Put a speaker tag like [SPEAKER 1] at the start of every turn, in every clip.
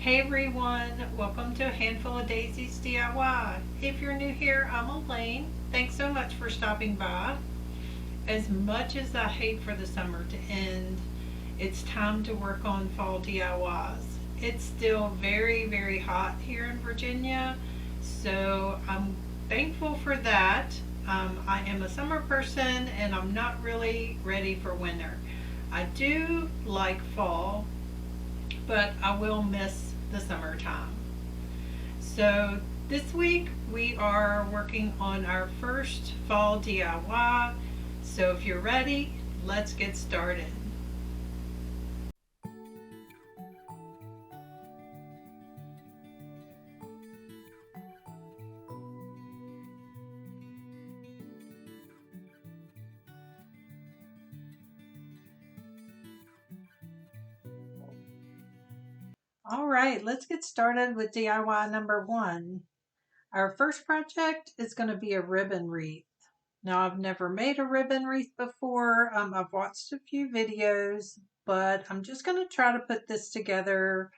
[SPEAKER 1] Hey everyone, welcome to A Handful of Daisies DIY. If you're new here, I'm Elaine. Thanks so much for stopping by. As much as I hate for the summer to end, it's time to work on fall DIYs. It's still very, very hot here in Virginia, so I'm thankful for that. I am a summer person and I'm not really ready for winter. I do like fall, but I will miss the summertime. So this week we are working on our first fall DIY. So if you're ready, let's get started. All right, let's get started with DIY number one. Our first project is going to be a ribbon wreath. Now, I've never made a ribbon wreath before. I've watched a few videos, but I'm just going to try to put this together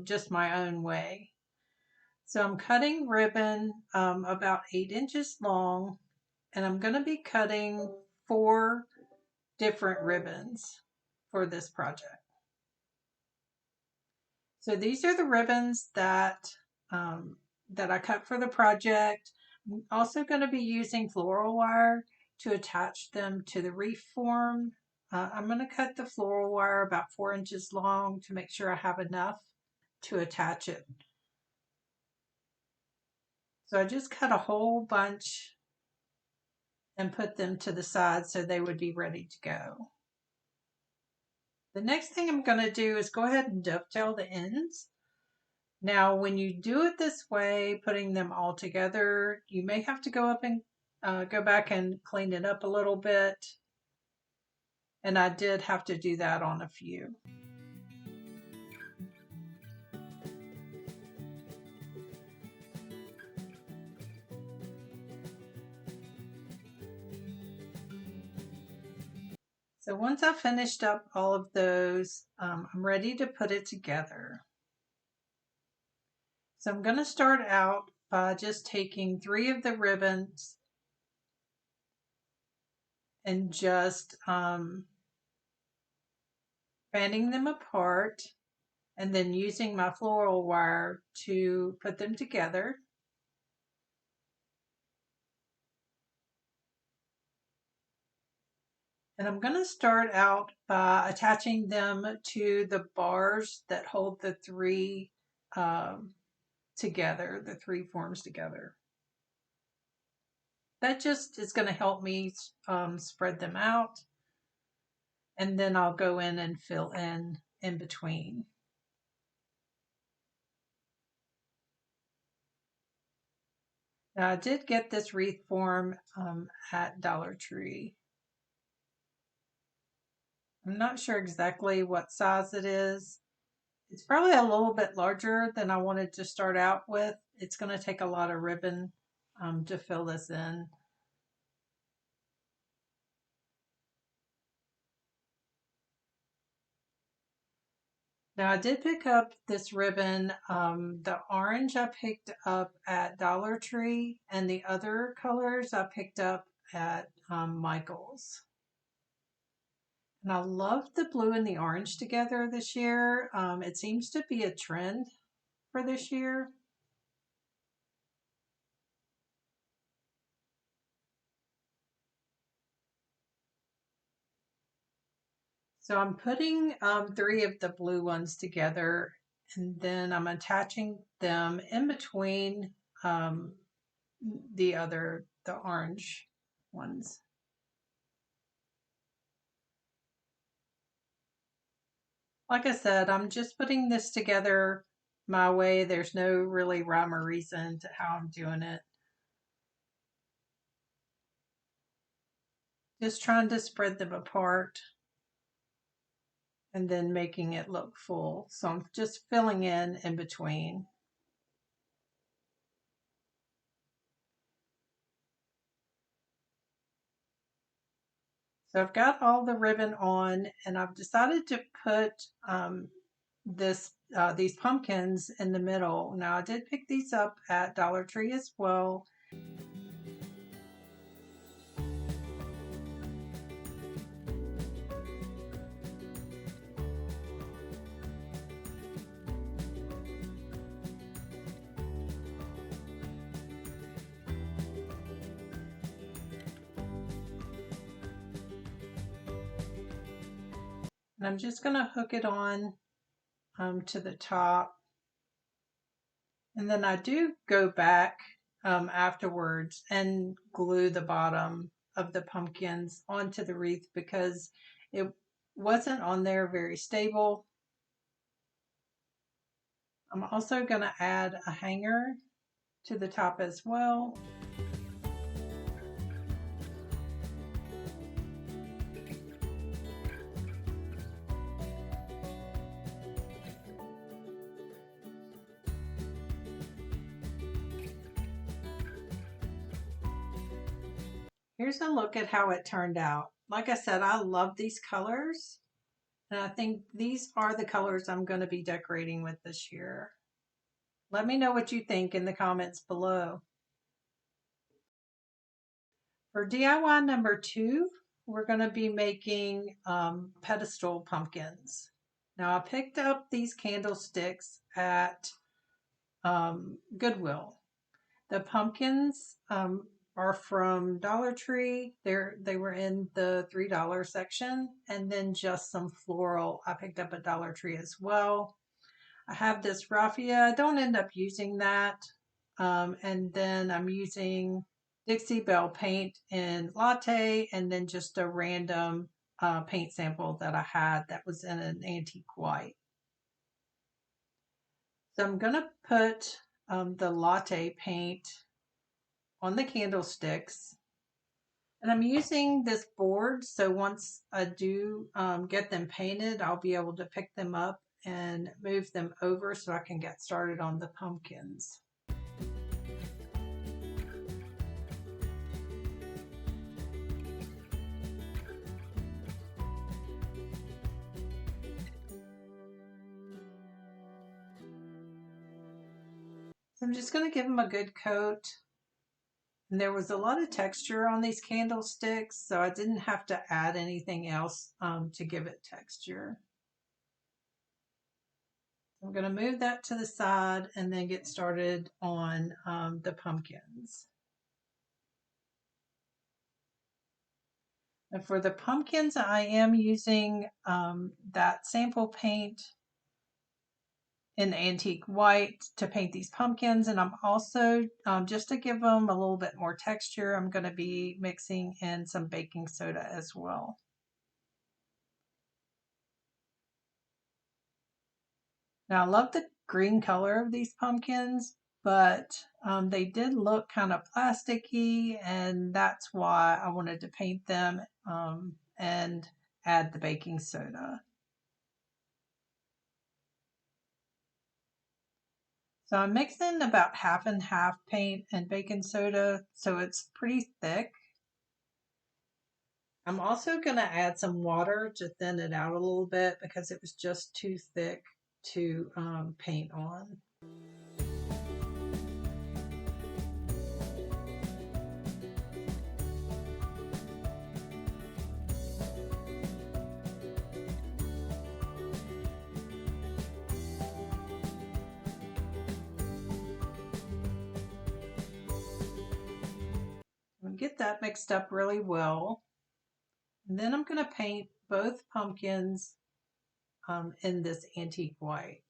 [SPEAKER 1] just my own way. So I'm cutting ribbon about 8 inches long, and I'm going to be cutting 4 different ribbons for this project. So these are the ribbons that I cut for the project. I'm also going to be using floral wire to attach them to the wreath form. I'm going to cut the floral wire about 4 inches long to make sure I have enough to attach it. So I just cut a whole bunch and put them to the side so they would be ready to go. The next thing I'm going to do is go ahead and dovetail the ends. Now, when you do it this way, putting them all together, you may have to go up and go back and clean it up a little bit. And I did have to do that on a few. So once I've finished up all of those, I'm ready to put it together. So I'm going to start out by just taking 3 of the ribbons and just fanning them apart and then using my floral wire to put them together. And I'm going to start out by attaching them to the bars that hold the 3 together, the 3 forms together. That just is going to help me spread them out. And then I'll go in and fill in between. Now I did get this wreath form at Dollar Tree. I'm not sure exactly what size it is. It's probably a little bit larger than I wanted to start out with. It's going to take a lot of ribbon to fill this in. Now I did pick up this ribbon. The orange I picked up at Dollar Tree, and the other colors I picked up at Michael's. And I love the blue and the orange together this year. It seems to be a trend for this year. So I'm putting 3 of the blue ones together, and then I'm attaching them in between the orange ones. Like I said, I'm just putting this together my way. There's no really rhyme or reason to how I'm doing it. Just trying to spread them apart and then making it look full. So I'm just filling in between. So I've got all the ribbon on, and I've decided to put this these pumpkins in the middle. Now I did pick these up at Dollar Tree as well. And I'm just going to hook it on to the top. And then I do go back afterwards and glue the bottom of the pumpkins onto the wreath because it wasn't on there very stable. I'm also going to add a hanger to the top as well. Here's a look at how it turned out. Like I said, I love these colors, and I think these are the colors I'm going to be decorating with this year. Let me know what you think in the comments below. For DIY number 2, we're going to be making pedestal pumpkins. Now I picked up these candlesticks at Goodwill. The pumpkins are from Dollar Tree. They were in the $3 section, and then just some floral I picked up at Dollar Tree as well. I have this raffia. I don't end up using that. And then I'm using Dixie Belle paint in latte, and then just a random paint sample that I had that was in an antique white. So I'm going to put the latte paint on the candlesticks. And I'm using this board, so once I do get them painted, I'll be able to pick them up and move them over so I can get started on the pumpkins. So I'm just going to give them a good coat. And there was a lot of texture on these candlesticks, so I didn't have to add anything else to give it texture. I'm going to move that to the side and then get started on the pumpkins. And for the pumpkins, I am using that sample paint in antique white to paint these pumpkins, and I'm also just to give them a little bit more texture, I'm going to be mixing in some baking soda as well. Now I love the green color of these pumpkins, but they did look kind of plasticky, and that's why I wanted to paint them and add the baking soda. So I'm mixing about half and half paint and baking soda, so it's pretty thick. I'm also going to add some water to thin it out a little bit because it was just too thick to paint on. Get that mixed up really well. And then I'm going to paint both pumpkins in this antique white.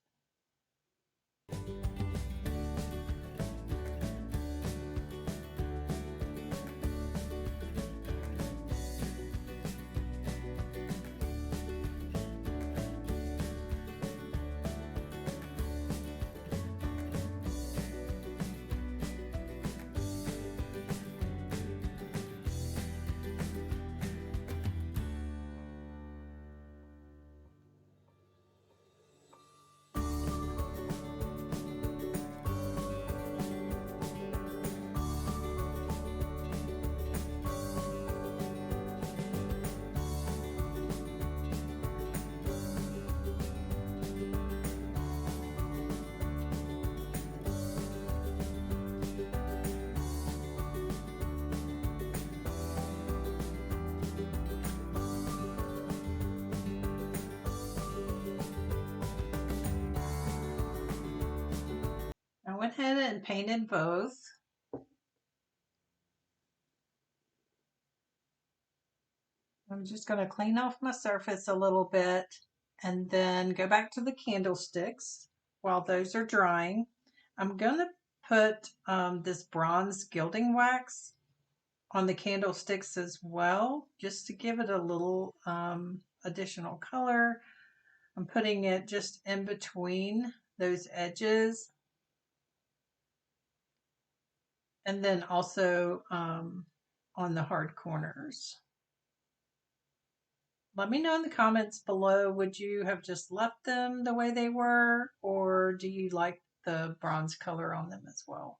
[SPEAKER 1] went ahead and painted both. I'm just going to clean off my surface a little bit and then go back to the candlesticks while those are drying. I'm going to put this bronze gilding wax on the candlesticks as well, just to give it a little additional color. I'm putting it just in between those edges, and then also on the hard corners. Let me know in the comments below, would you have just left them the way they were, or do you like the bronze color on them as well?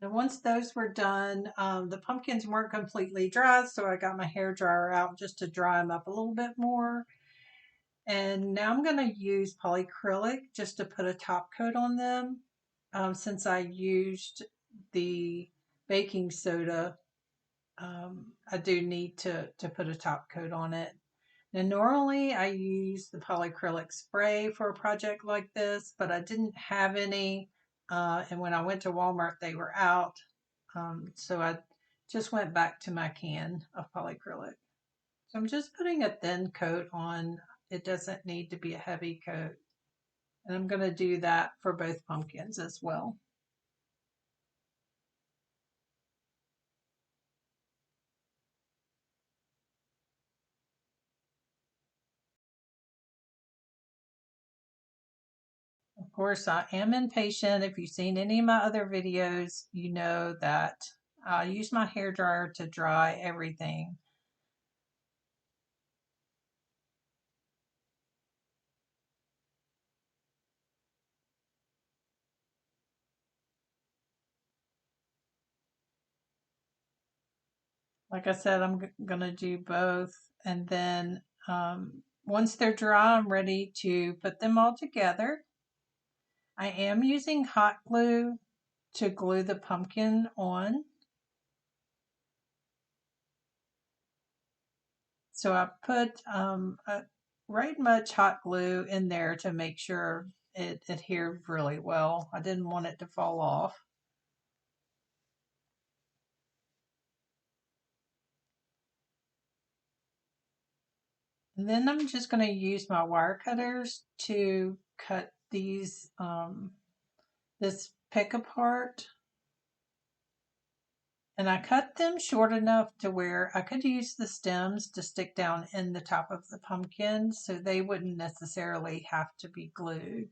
[SPEAKER 1] And once those were done, the pumpkins weren't completely dry, so I got my hair dryer out just to dry them up a little bit more. And now I'm going to use polyacrylic just to put a top coat on them. Since I used the baking soda, I do need to put a top coat on it. Now, normally I use the polyacrylic spray for a project like this, but I didn't have any. And when I went to Walmart, they were out. So I just went back to my can of polyacrylic. So I'm just putting a thin coat on. It doesn't need to be a heavy coat. And I'm going to do that for both pumpkins as well. Of course, I am impatient. If you've seen any of my other videos, you know that I use my hair dryer to dry everything. Like I said, I'm going to do both. And then once they're dry, I'm ready to put them all together. I am using hot glue to glue the pumpkin on. So I put right much hot glue in there to make sure it adhered really well. I didn't want it to fall off. And then I'm just going to use my wire cutters to cut these this pick apart. And I cut them short enough to where I could use the stems to stick down in the top of the pumpkin, so they wouldn't necessarily have to be glued.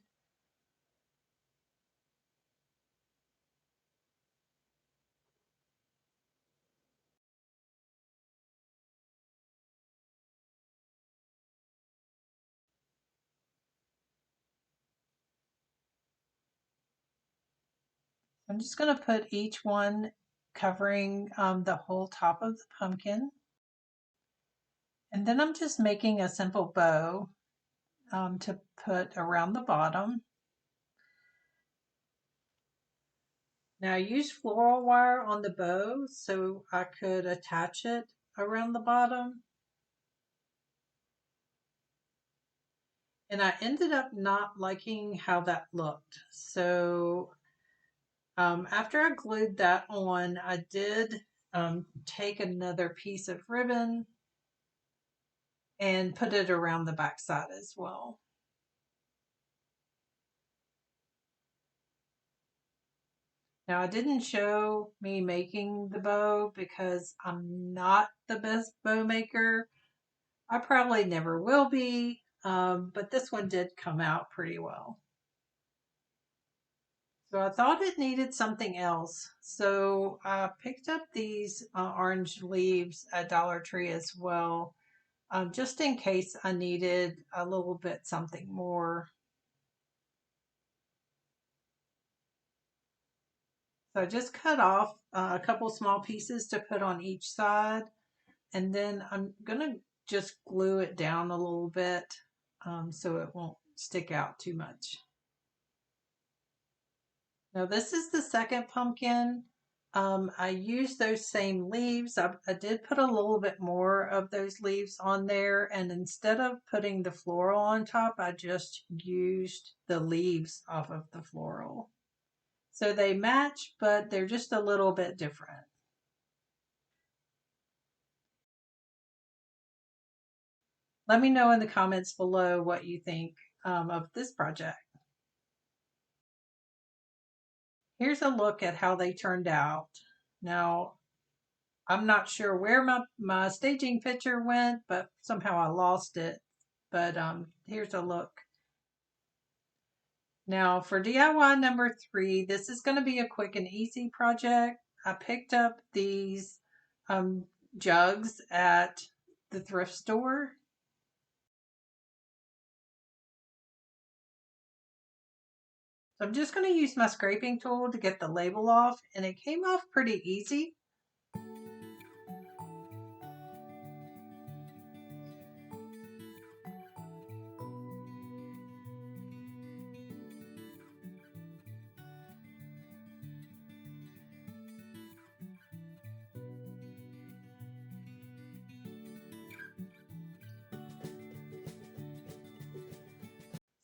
[SPEAKER 1] I'm just going to put each one covering the whole top of the pumpkin. And then I'm just making a simple bow to put around the bottom. Now I used floral wire on the bow so I could attach it around the bottom. And I ended up not liking how that looked. So after I glued that on, I did take another piece of ribbon and put it around the back side as well. Now, I didn't show me making the bow because I'm not the best bow maker. I probably never will be, but this one did come out pretty well. So I thought it needed something else. So I picked up these orange leaves at Dollar Tree as well, just in case I needed a little bit something more. So I just cut off a couple small pieces to put on each side. And then I'm going to just glue it down a little bit so it won't stick out too much. Now this is the second pumpkin. I used those same leaves. I did put a little bit more of those leaves on there, and instead of putting the floral on top, I just used the leaves off of the floral. So they match, but they're just a little bit different. Let me know in the comments below what you think of this project. Here's a look at how they turned out. Now, I'm not sure where my staging picture went, but somehow I lost it. But here's a look. Now for DIY number 3, this is going to be a quick and easy project. I picked up these jugs at the thrift store. So I'm just going to use my scraping tool to get the label off, and it came off pretty easy.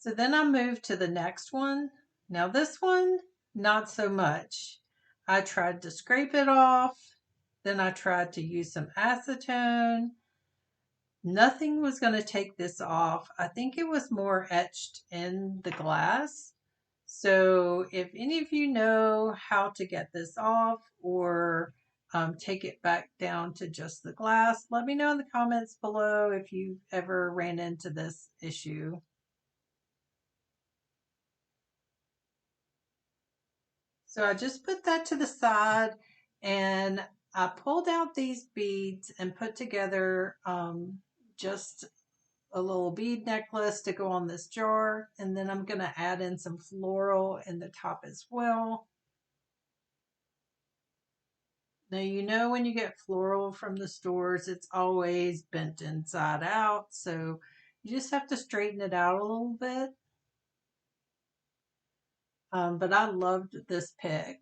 [SPEAKER 1] So then I moved to the next one. Now this one, not so much. I tried to scrape it off. Then I tried to use some acetone. Nothing was going to take this off. I think it was more etched in the glass. So if any of you know how to get this off or take it back down to just the glass, let me know in the comments below if you've ever ran into this issue. So I just put that to the side, and I pulled out these beads and put together just a little bead necklace to go on this jar. And then I'm going to add in some floral in the top as well. Now, you know, when you get floral from the stores, it's always bent inside out. So you just have to straighten it out a little bit. But I loved this pick.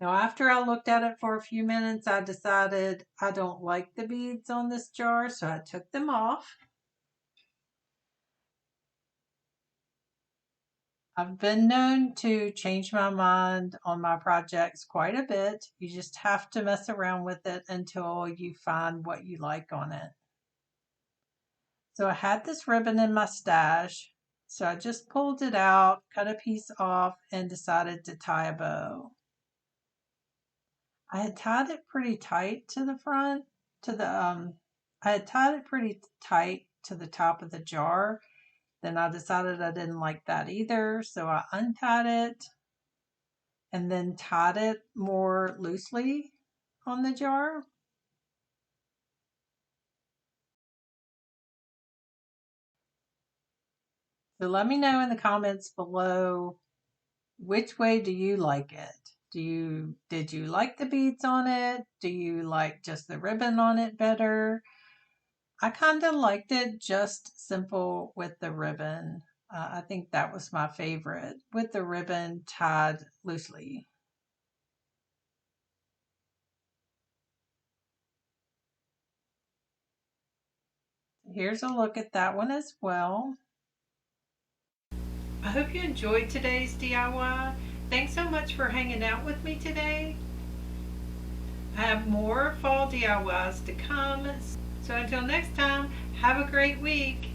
[SPEAKER 1] Now, after I looked at it for a few minutes, I decided I don't like the beads on this jar, so I took them off. I've been known to change my mind on my projects quite a bit. You just have to mess around with it until you find what you like on it. So I had this ribbon in my stash, so I just pulled it out, cut a piece off, and decided to tie a bow. I had tied it pretty tight to the front, to the I had tied it pretty tight to the top of the jar. Then I decided I didn't like that either, so I untied it and then tied it more loosely on the jar. So let me know in the comments below, which way do you like it? Did you like the beads on it? Do you like just the ribbon on it better? I kind of liked it just simple with the ribbon. I think that was my favorite, with the ribbon tied loosely. Here's a look at that one as well. I hope you enjoyed today's DIY. Thanks so much for hanging out with me today. I have more fall DIYs to come. So until next time, have a great week.